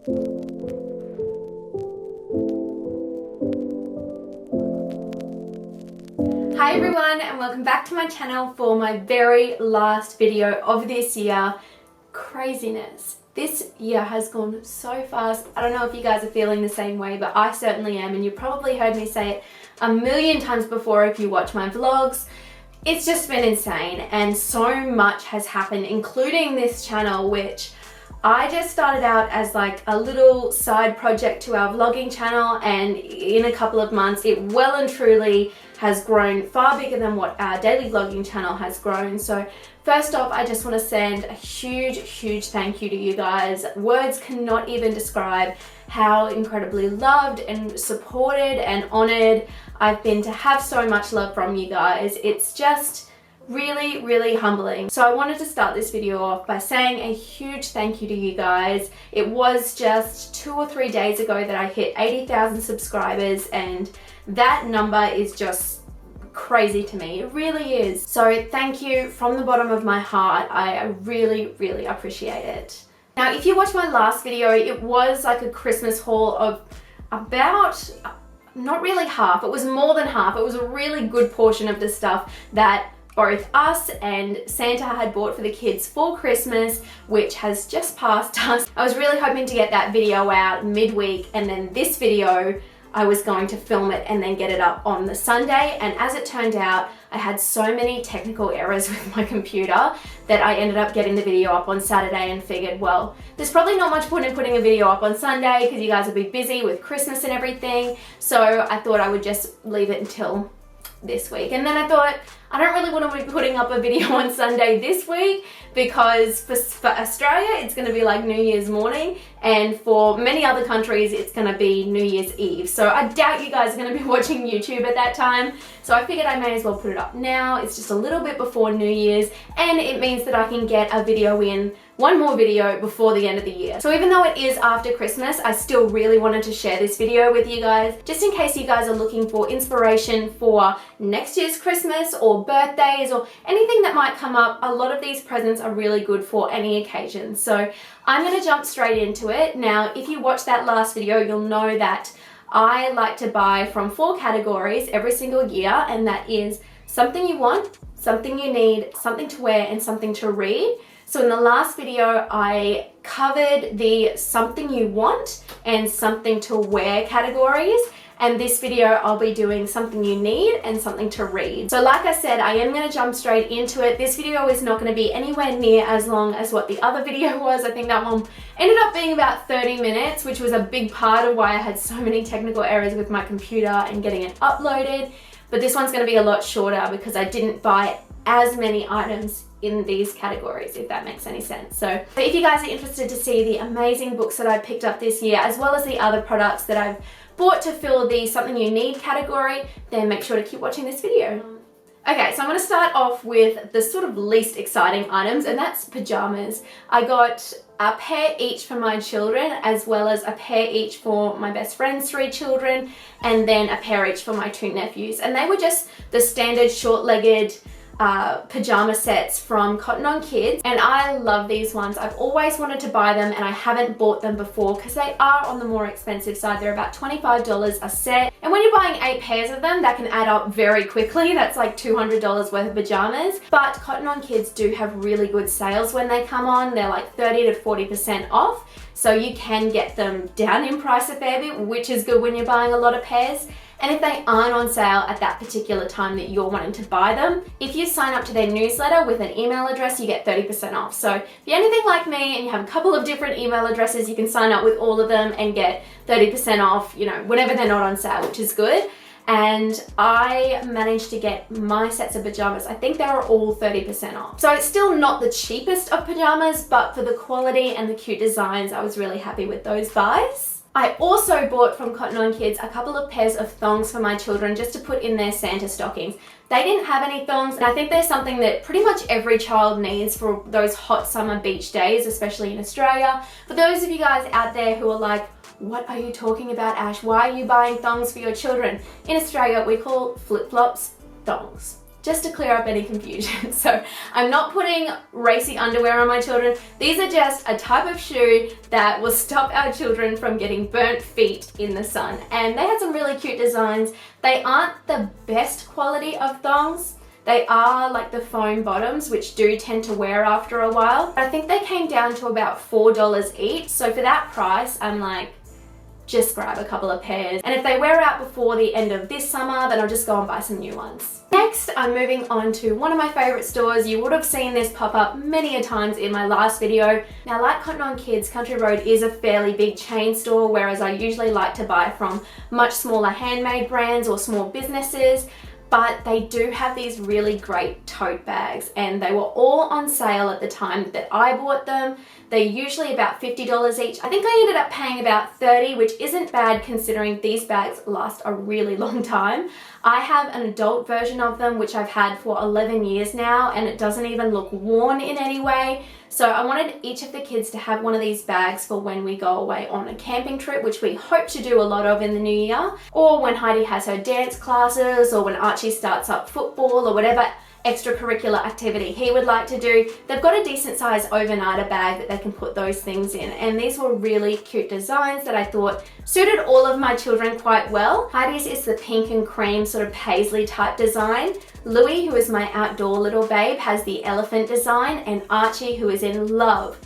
Hi everyone, and welcome back to my channel for my very last video of this year. Craziness. This year has gone so fast. I don't know if you guys are feeling the same way, but I certainly am, and you probably heard me say it a million times before if you watch my vlogs. It's just been insane, and so much has happened, including this channel, which I just started out as like a little side project to our vlogging channel, and in a couple of months it well and truly has grown far bigger than what our daily vlogging channel has grown. So first off, I just want to send a huge thank you to you guys. Words cannot even describe how incredibly loved and supported and honored I've been to have so much love from you guys. It's just really humbling. So I wanted to start this video off by saying a huge thank you to you guys. It was just 2 or 3 days ago that I hit 80,000 subscribers, and that number is just crazy to me. It really is. So thank you from the bottom of my heart. I really appreciate it. Now, if you watched my last video, it was like a Christmas haul of about, not really half, it was more than half. It was a really good portion of the stuff that both us and Santa had bought for the kids for Christmas, which has just passed us. I was really hoping to get that video out midweek, and then this video I was going to film it and then get it up on the Sunday, and as it turned out, I had so many technical errors with my computer that I ended up getting the video up on Saturday and figured, well, there's probably not much point in putting a video up on Sunday because you guys will be busy with Christmas and everything, so I thought I would just leave it until this week. And then I thought, I don't really want to be putting up a video on Sunday this week because for Australia it's going to be like New Year's morning, and for many other countries it's going to be New Year's Eve. So I doubt you guys are going to be watching YouTube at that time. So I figured I may as well put it up now. It's just a little bit before New Year's, and it means that I can get a video in, one more video before the end of the year. So even though it is after Christmas, I still really wanted to share this video with you guys, just in case you guys are looking for inspiration for next year's Christmas or birthdays or anything that might come up. A lot of these presents are really good for any occasion. So I'm going to jump straight into it. Now, if you watched that last video, you'll know that I like to buy from 4 categories every single year, and that is something you want, something you need, something to wear, and something to read. So in the last video, I covered the something you want and something to wear categories. And this video, I'll be doing something you need and something to read. So like I said, I am going to jump straight into it. This video is not going to be anywhere near as long as what the other video was. I think that one ended up being about 30 minutes, which was a big part of why I had so many technical errors with my computer and getting it uploaded. But this one's going to be a lot shorter because I didn't buy as many items in these categories, if that makes any sense. So if you guys are interested to see the amazing books that I picked up this year, as well as the other products that I've bought to fill the something you need category, then make sure to keep watching this video. Okay, so I'm going to start off with the sort of least exciting items, and that's pajamas. I got a pair each for my children, as well as a pair each for my best friend's 3 children, and then a pair each for my 2 nephews. And they were just the standard short-legged pajama sets from Cotton On Kids, and I love these ones. I've always wanted to buy them, and I haven't bought them before because they are on the more expensive side. They're about $25 a set, and when you're buying 8 pairs of them, that can add up very quickly. That's like $200 worth of pajamas. But Cotton On Kids do have really good sales when they come on. They're like 30 to 40% off, so you can get them down in price a fair bit, which is good when you're buying a lot of pairs. And if they aren't on sale at that particular time that you're wanting to buy them, if you sign up to their newsletter with an email address, you get 30% off. So if you're anything like me and you have a couple of different email addresses, you can sign up with all of them and get 30% off, you know, whenever they're not on sale, which is good. And I managed to get my sets of pajamas, I think they were all 30% off. So it's still not the cheapest of pajamas, but for the quality and the cute designs, I was really happy with those buys. I also bought from Cotton On Kids a couple of pairs of thongs for my children just to put in their Santa stockings. They didn't have any thongs, and I think they're something that pretty much every child needs for those hot summer beach days, especially in Australia. For those of you guys out there who are like, what are you talking about, Ash? Why are you buying thongs for your children? In Australia, we call flip-flops thongs. just to clear up any confusion. So I'm not putting racy underwear on my children. These are just a type of shoe that will stop our children from getting burnt feet in the sun. And they had some really cute designs. They aren't the best quality of thongs. They are like the foam bottoms, which do tend to wear after a while. I think they came down to about $4 each. So for that price, I'm like, just grab a couple of pairs. And if they wear out before the end of this summer, then I'll just go and buy some new ones. Next, I'm moving on to one of my favorite stores. You would have seen this pop up many a times in my last video. Now, like Cotton On Kids, Country Road is a fairly big chain store, whereas I usually like to buy from much smaller handmade brands or small businesses. But they do have these really great tote bags, and they were all on sale at the time that I bought them. They're usually about $50 each. I think I ended up paying about $30, which isn't bad considering these bags last a really long time. I have an adult version of them, which I've had for 11 years now, and it doesn't even look worn in any way. So I wanted each of the kids to have one of these bags for when we go away on a camping trip, which we hope to do a lot of in the new year, or when Heidi has her dance classes, or when Archie starts up football, or whatever extracurricular activity he would like to do. They've got a decent size overnighter bag that they can put those things in, and these were really cute designs that I thought suited all of my children quite well. Heidi's is the pink and cream sort of paisley type design. Louis, who is my outdoor little babe, has the elephant design, and Archie, who is in love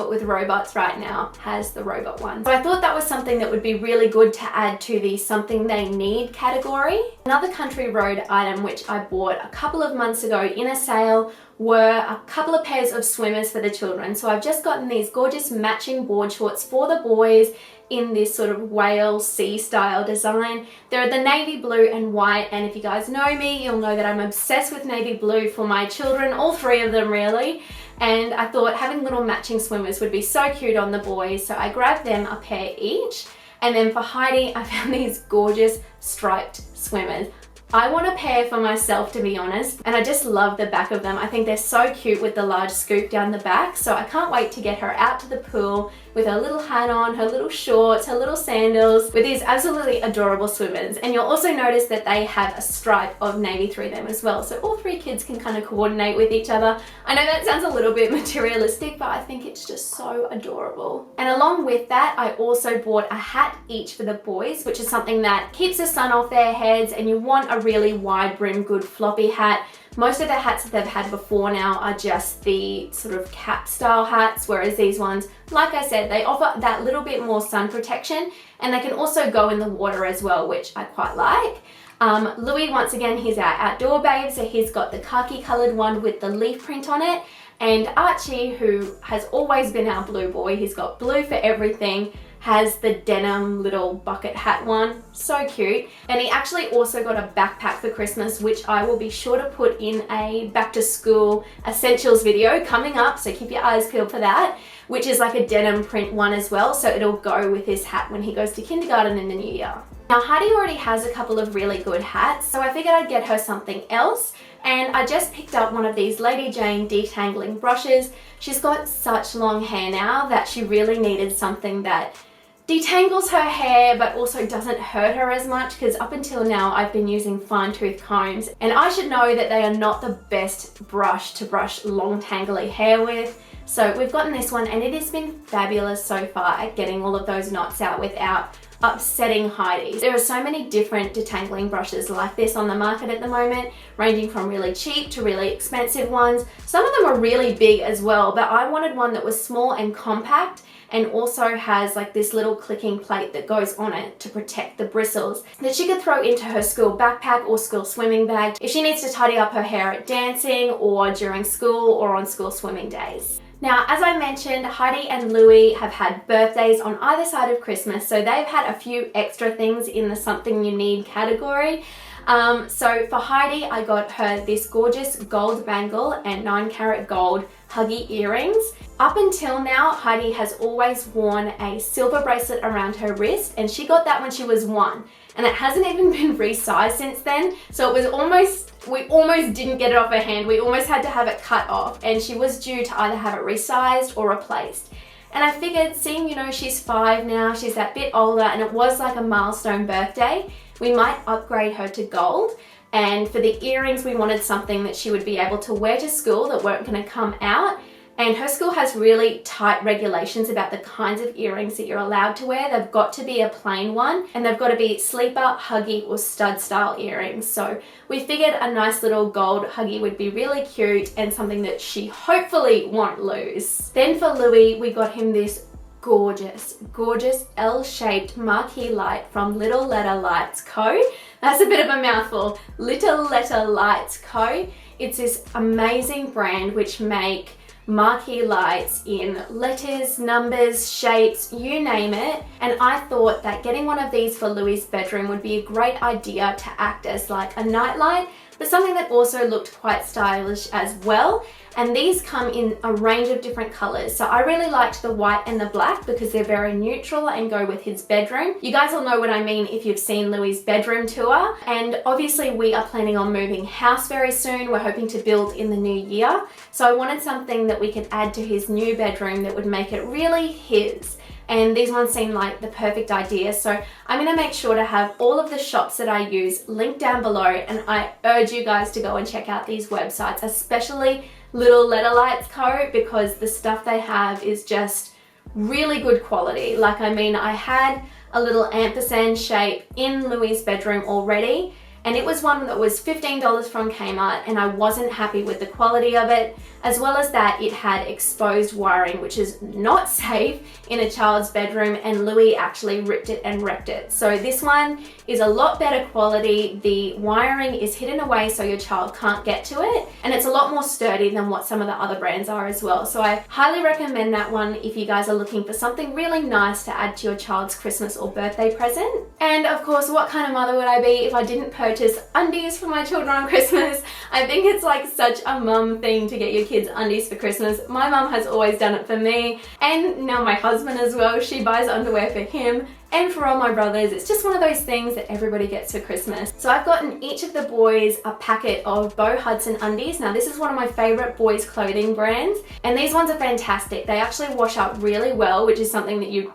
with robots right now, has the robot one. So I thought that was something that would be really good to add to the something they need category. Another Country Road item which I bought a couple of months ago in a sale were a couple of pairs of swimmers for the children. So I've just gotten these gorgeous matching board shorts for the boys in this sort of whale sea style design. They're the navy blue and white, and if you guys know me, you'll know that I'm obsessed with navy blue for my children, all three of them really. And I thought having little matching swimmers would be so cute on the boys, so I grabbed them a pair each. And then for Heidi, I found these gorgeous striped swimmers. I want a pair for myself, to be honest, and I just love the back of them. I think they're so cute with the large scoop down the back, so I can't wait to get her out to the pool with her little hat on, her little shorts, her little sandals, with these absolutely adorable swimmers. And you'll also notice that they have a stripe of navy through them as well, so all three kids can kind of coordinate with each other. I know that sounds a little bit materialistic, but I think it's just so adorable. And along with that, I also bought a hat each for the boys, which is something that keeps the sun off their heads, and you want a really wide brim, good floppy hat. Most of the hats that they've had before now are just the sort of cap style hats, whereas these ones, like I said, they offer that little bit more sun protection, and they can also go in the water as well, which I quite like. Louis, once again, he's our outdoor babe, so he's got the khaki colored one with the leaf print on it. And Archie, who has always been our blue boy, he's got blue for everything, has the denim little bucket hat one, so cute. And he actually also got a backpack for Christmas, which I will be sure to put in a back to school essentials video coming up, so keep your eyes peeled for that, which is like a denim print one as well, so it'll go with his hat when he goes to kindergarten in the new year. Now Heidi already has a couple of really good hats, so I figured I'd get her something else. And I just picked up one of these Lady Jane detangling brushes. She's got such long hair now that she really needed something that detangles her hair but also doesn't hurt her as much, because up until now I've been using fine tooth combs, and I should know that they are not the best brush to brush long tangly hair with. So we've gotten this one, and it has been fabulous so far at getting all of those knots out without upsetting Heidi. There are so many different detangling brushes like this on the market at the moment, ranging from really cheap to really expensive ones. Some of them are really big as well, but I wanted one that was small and compact, and also has like this little clicking plate that goes on it to protect the bristles, that she could throw into her school backpack or school swimming bag if she needs to tidy up her hair at dancing or during school or on school swimming days. Now, as I mentioned, Heidi and Louis have had birthdays on either side of Christmas, so they've had a few extra things in the something you need category. So for Heidi, I got her this gorgeous gold bangle and 9-carat gold huggy earrings. Up until now, Heidi has always worn a silver bracelet around her wrist, and she got that when she was 1. And it hasn't even been resized since then, so it was we almost didn't get it off her hand. We almost had to have it cut off, and she was due to either have it resized or replaced. And I figured, seeing, you know, she's 5 now, she's that bit older, and it was like a milestone birthday, we might upgrade her to gold. And for the earrings, we wanted something that she would be able to wear to school that weren't going to come out. And her school has really tight regulations about the kinds of earrings that you're allowed to wear. They've got to be a plain one, and they've got to be sleeper, huggy, or stud style earrings. So we figured a nice little gold huggy would be really cute and something that she hopefully won't lose. Then for Louis, we got him this gorgeous L-shaped marquee light from Little Letter Lights Co. That's a bit of a mouthful. Little Letter Lights Co. It's this amazing brand which make marquee lights in letters, numbers, shapes, you name it. And I thought that getting one of these for Louis' bedroom would be a great idea to act as like a nightlight, but something that also looked quite stylish as well. And these come in a range of different colors. So I really liked the white and the black because they're very neutral and go with his bedroom. You guys will know what I mean if you've seen Louis' bedroom tour. And obviously we are planning on moving house very soon. We're hoping to build in the new year. So I wanted something that we could add to his new bedroom that would make it really his. And these ones seem like the perfect idea. So I'm gonna make sure to have all of the shops that I use linked down below, and I urge you guys to go and check out these websites, especially Little Letter Lights Co, because the stuff they have is just really good quality. Like, I mean, I had a little ampersand shape in Louis' bedroom already, and it was one that was $15 from Kmart, and I wasn't happy with the quality of it, as well as that it had exposed wiring, which is not safe in a child's bedroom, and Louis actually ripped it and wrecked it. So this one is a lot better quality. The wiring is hidden away so your child can't get to it, and it's a lot more sturdy than what some of the other brands are as well. So I highly recommend that one if you guys are looking for something really nice to add to your child's Christmas or birthday present. And of course, what kind of mother would I be if I didn't purchase undies for my children on Christmas? I think it's like such a mum thing to get your kids undies for Christmas. My mum has always done it for me, and now my husband as well. She buys underwear for him and for all my brothers. It's just one of those things that everybody gets for Christmas. So I've gotten each of the boys a packet of Beau Hudson undies. Now this is one of my favorite boys clothing brands, and these ones are fantastic. They actually wash up really well, which is something that you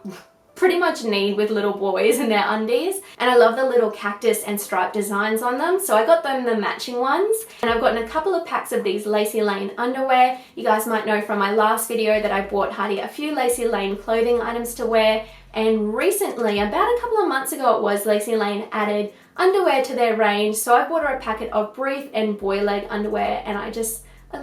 pretty much need with little boys and their undies. And I love the little cactus and stripe designs on them, so I got them the matching ones. And I've gotten a couple of packs of these Lacey Lane underwear. You guys might know from my last video that I bought Heidi a few Lacey Lane clothing items to wear, and recently, about a couple of months ago it was, Lacey Lane added underwear to their range, so I bought her a packet of brief and boy leg underwear, and I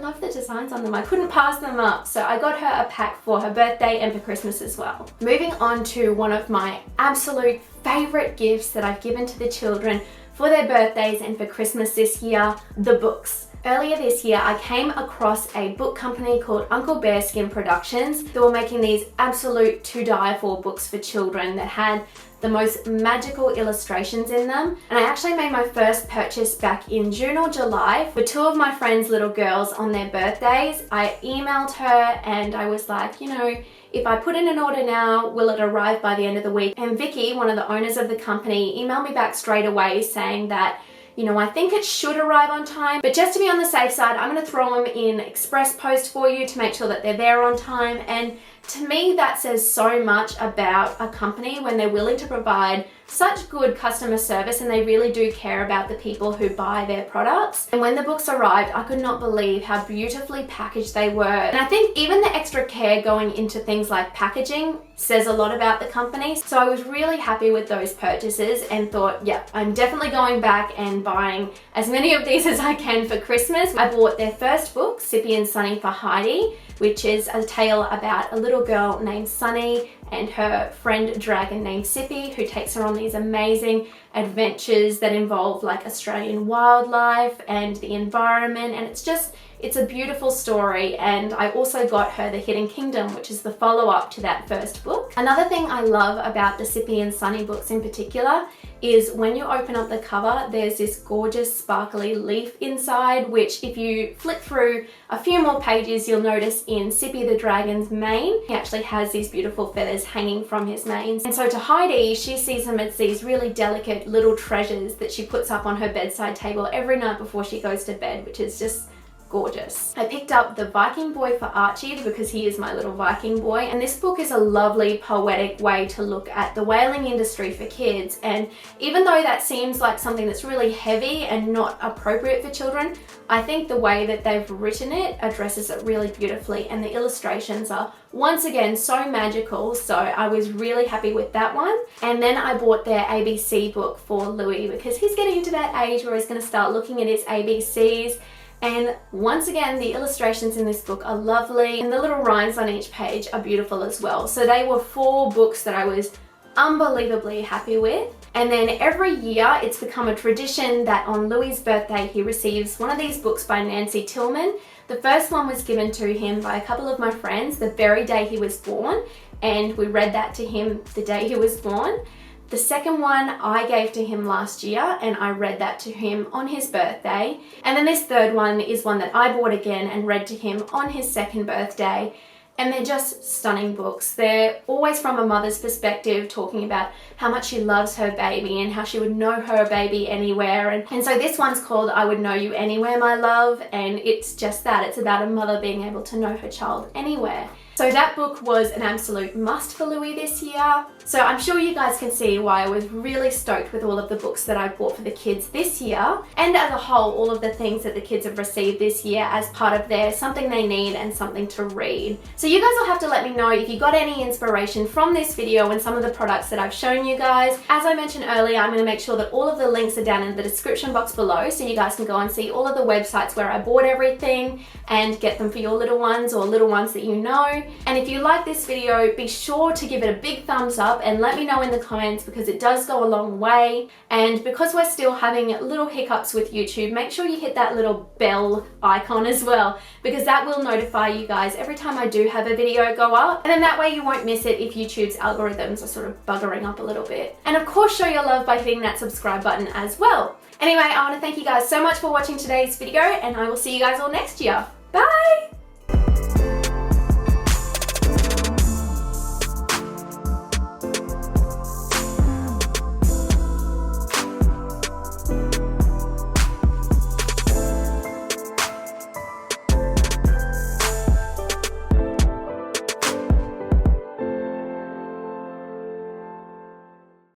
love the designs on them. I couldn't pass them up. So I got her a pack for her birthday and for Christmas as well. Moving on to one of my absolute favorite gifts that I've given to the children for their birthdays and for Christmas this year, the books. Earlier this year, I came across a book company called Unclebearskin Productions. They were making these absolute to die for books for children that had the most magical illustrations in them. And I actually made my first purchase back in June or July for two of my friends' little girls on their birthdays. I emailed her and I was like, you know, if I put in an order now, will it arrive by the end of the week? And Vicky, one of the owners of the company, emailed me back straight away saying that, you know, I think it should arrive on time, but just to be on the safe side, I'm going to throw them in express post for you to make sure that they're there on time. And to me, that says so much about a company when they're willing to provide such good customer service, and they really do care about the people who buy their products. And when the books arrived, I could not believe how beautifully packaged they were. And I think even the extra care going into things like packaging says a lot about the company. So I was really happy with those purchases and thought, yeah, I'm definitely going back and buying as many of these as I can for Christmas. I bought their first book, Sippy and Sunny for Heidi, which is a tale about a little girl named Sunny and her friend dragon named Sippy, who takes her on these amazing adventures that involve like Australian wildlife and the environment, and it's a beautiful story. And I also got her The Hidden Kingdom, which is the follow-up to that first book. Another thing I love about the Sippy and Sunny books in particular is when you open up the cover, there's this gorgeous sparkly leaf inside, which if you flip through a few more pages, you'll notice in Sippy the dragon's mane, he actually has these beautiful feathers hanging from his mane. And so to Heidi, she sees them as these really delicate little treasures that she puts up on her bedside table every night before she goes to bed, which is just gorgeous. I picked up The Viking Boy for Archie because he is my little Viking boy, and this book is a lovely poetic way to look at the whaling industry for kids. And even though that seems like something that's really heavy and not appropriate for children, I think the way that they've written it addresses it really beautifully, and the illustrations are once again so magical, so I was really happy with that one. And then I bought their ABC book for Louis because he's getting into that age where he's going to start looking at his ABCs. And once again, the illustrations in this book are lovely, and the little rhymes on each page are beautiful as well. So they were 4 books that I was unbelievably happy with. And then every year it's become a tradition that on Louis' birthday he receives one of these books by Nancy Tillman. The first one was given to him by a couple of my friends the very day he was born, and we read that to him the day he was born. The second one I gave to him last year, and I read that to him on his birthday. And then this third one is one that I bought again and read to him on his second birthday. And they're just stunning books. They're always from a mother's perspective, talking about how much she loves her baby and how she would know her baby anywhere. And so this one's called I Would Know You Anywhere, My Love, and it's just that. It's about a mother being able to know her child anywhere. So that book was an absolute must for Louis this year. So I'm sure you guys can see why I was really stoked with all of the books that I bought for the kids this year, and as a whole, all of the things that the kids have received this year as part of their something they need and something to read. So you guys will have to let me know if you got any inspiration from this video and some of the products that I've shown you guys. As I mentioned earlier, I'm going to make sure that all of the links are down in the description box below, so you guys can go and see all of the websites where I bought everything and get them for your little ones or little ones that you know. And if you like this video, be sure to give it a big thumbs up and let me know in the comments, because it does go a long way. And because we're still having little hiccups with YouTube, make sure you hit that little bell icon as well, because that will notify you guys every time I do have a video go up. And then that way you won't miss it if YouTube's algorithms are sort of buggering up a little bit. And of course, show your love by hitting that subscribe button as well. Anyway, I want to thank you guys so much for watching today's video, and I will see you guys all next year. Bye!